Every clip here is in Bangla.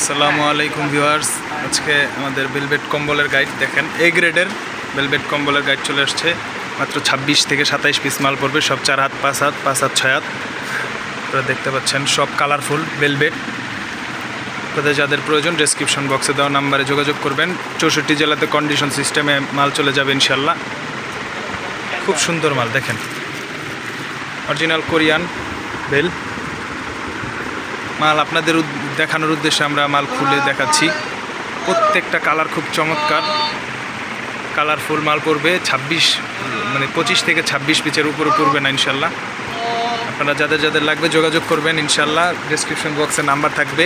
আসসালামু আলাইকুম ভিউয়ার্স, আজকে আমাদের বেলভেট কম্বলের গাইড দেখেন। এ গ্রেডের বেলভেট কম্বলের গাইড চলে আসছে। মাত্র 26 থেকে 27 পিস মাল পড়বে, সব 4 হাত 5 হাত 5 হাত 6 হাত। আপনারা দেখতে পাচ্ছেন সব কালারফুল বেলভেট। আপনাদের যাদের প্রয়োজন ডেসক্রিপশন বক্সে দেওয়া নাম্বারে যোগাযোগ করবেন। 64 জেলাতে কন্ডিশন সিস্টেমে মাল চলে যাবে ইনশাল্লাহ। খুব সুন্দর মাল দেখেন, অরিজিনাল কোরিয়ান বেল মাল। আপনাদের দেখানোর উদ্দেশ্যে আমরা মাল খুলে দেখাচ্ছি। প্রত্যেকটা কালার খুব চমৎকার, কালারফুল মাল পড়বে। 25 থেকে 26 পিচের উপরে পড়বে না ইনশাল্লাহ। আপনারা যাদের যাদের লাগবে যোগাযোগ করবেন ইনশাল্লাহ। ডেসক্রিপশন বক্সে নাম্বার থাকবে।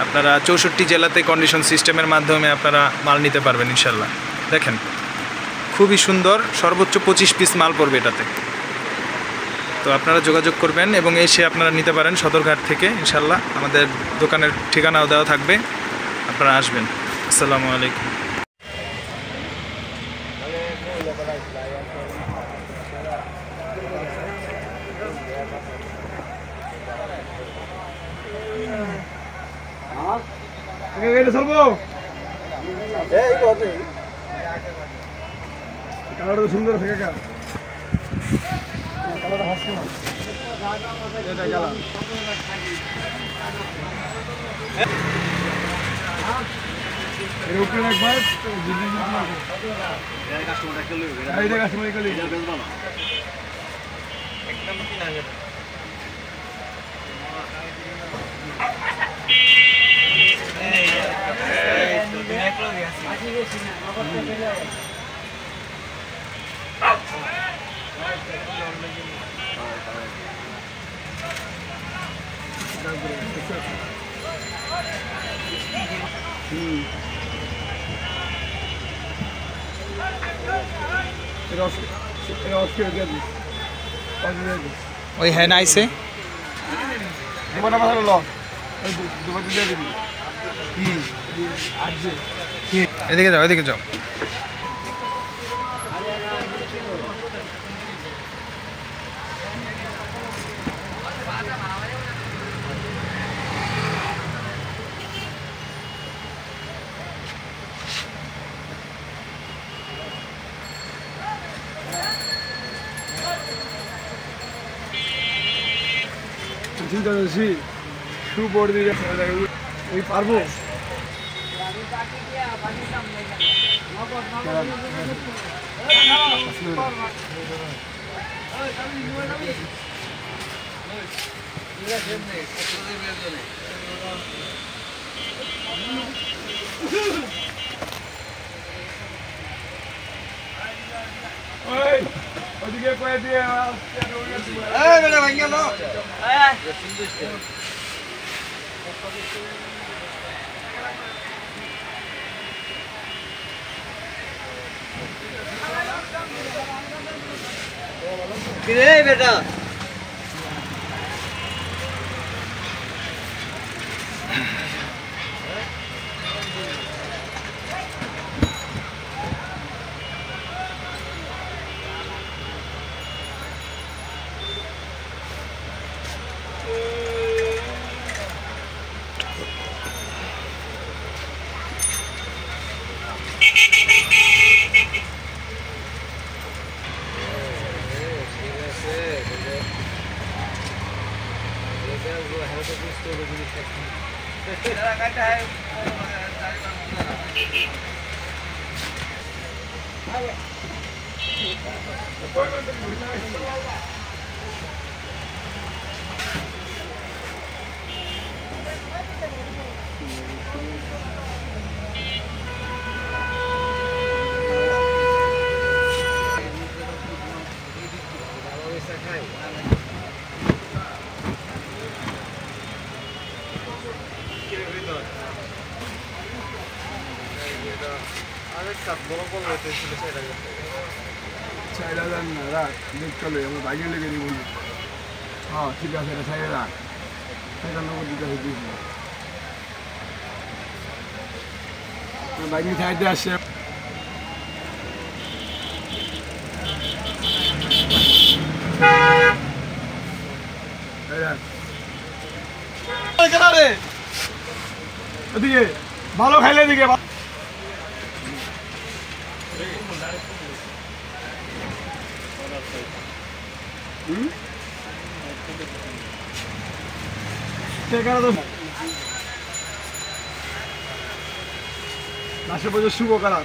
আপনারা 64 জেলাতে কন্ডিশন সিস্টেমের মাধ্যমে আপনারা মাল নিতে পারবেন ইনশাল্লাহ। দেখেন খুবই সুন্দর, সর্বোচ্চ 25 পিস মাল পড়বে এটাতে। তো আপনারা যোগাযোগ করবেন এবং এসে আপনারা নিতে পারেন সদরঘাট থেকে ইনশাল্লাহ। আমাদের দোকানের ঠিকানাও দেওয়া থাকবে, আপনারা আসবেন। আসসালামু আলাইকুম। কালারটা সুন্দর থাকে কা কালারটা হাসি না এটা গেল এর উপরে একবার জিজি মারো এই কাস্টমার একটা লই এই কাস্টমার একটা লই একদম 3000 এই তো দিনে ক্লোজ আছে আসি বেশি না নগদ পেলে ওই হ্যাঁ নাইসে এদিকে যাও, এদিকে যাও। চিন্তা করছি শু পড়ে দিয়ে ওই পারবো ওদিকে কয়ে দিয়ে बेटा চলে আমার বাইকে লেগে দিই বলি। হ্যাঁ ঠিক আছে, এটা সাইডে রাখ, সেটা নগর দিতে হয়েছে বাইক নিয়ে সাইডে আসছে। এদিকে ভালো খাইলে এদিকে লাস্টে পর্যন্ত শুভ কালার